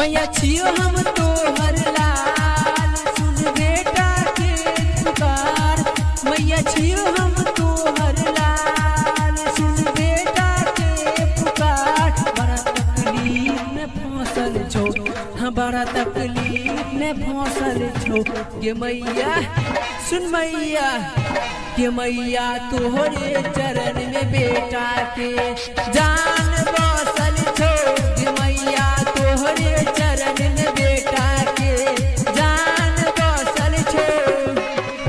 मैया छियो हम तोहर लाल, सुन बेटा के पुकार। मैया छियो हम तोहर लाल, सुन बेटा के पुकार। बड़ा तकलीफ में फंसल छो, हाँ बड़ा तकलीफ में फंसल छो। ये मैया सुन मैया, ये मैया तोहरे चरण में बेटा के जान बसल छो। ये मैया तोहरे चरण में बेटा के जान बसल छो।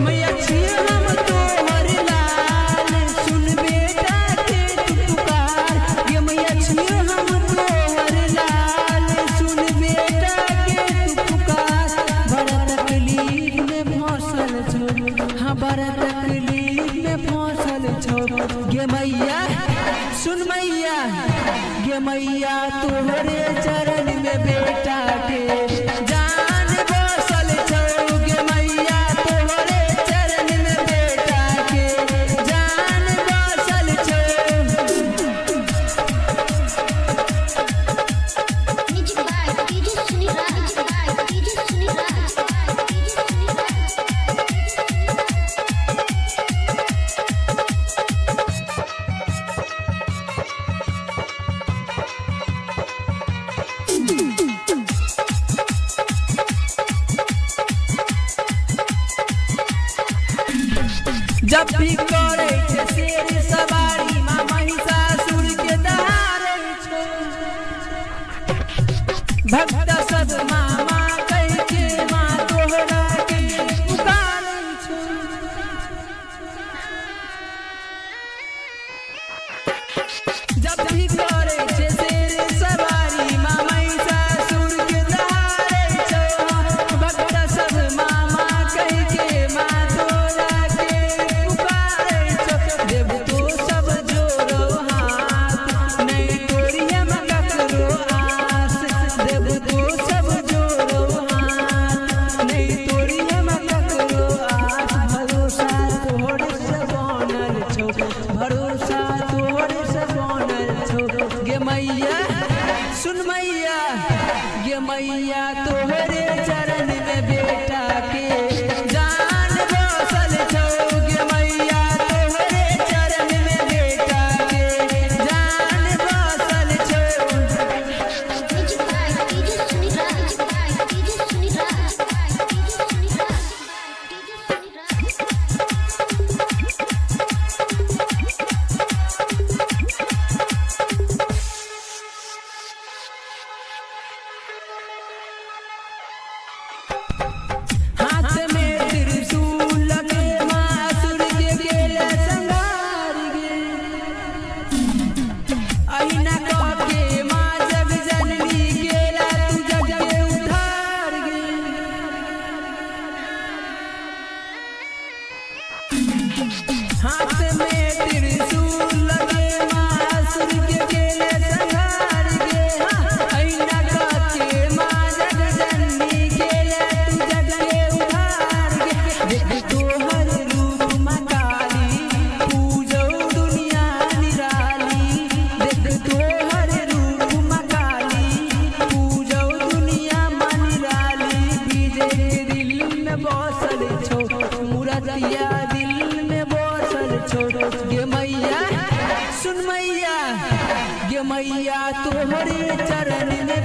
मैया छियो हम तोहर लाल, सुन बेटा के पुकार। ये मैया छियो हम तोहर लाल, सुन बेटा के पुकार। बड़ा तकलीफ में फंसल छो, हाँ बड़ा तकलीफ में फंसल छो। ये मैया सुन मैया, ये मैया तोहरे चरण में बेटा के जान बसल छो। ये मैया तोहरे चरण में बेटा के जान बसल छो। जब भी करे छे शेर सवारी, माँ महिषासुर के दहारे छो। भक्त सब मामा कह के माँ तोहरा के पुकारे छो। जब भी करे छे शेर सवारी, माँ महिषासुर के दहारे छो। भक्त सब मामा कह के माँ तोहरा देव तो सब जोड़ो हाथ, नहीं तोड़िए मकरो आस। देव तो सब जोड़ो हाथ, नहीं तोड़िए मकरो आस। भरोसा तोहरे से बनल छो, भरोसा तोहरे से बनल छो। ये मैया सुन मैया, ये मैया तोहरे चरण में बेटा के जान बसल छो। ये मैया तोहरे चरण में बेटा के जान बसल छो। हाथ में त्रिशूल लगे माँ असुर के गेले संहार गे। अहिना कह के माँ जग जननी गेला तू जग के उद्धार गे। हाथ में त्रिशूल लगे माँ असुर के गेले संहार गे। अहिना कह के माँ जग जननी गेला तू जग के उद्धार गे। देख तोहर रूप माँ काली, पूजो दुनिया निराली। देख तोहर रूप माँ काली, पूजो दुनिया माँ निराली। बीजे के दिल में बसल छो, मूर्तिया दिल में बसल छो। ये मैया सुन मैया, ये मैया तोहरे चरण में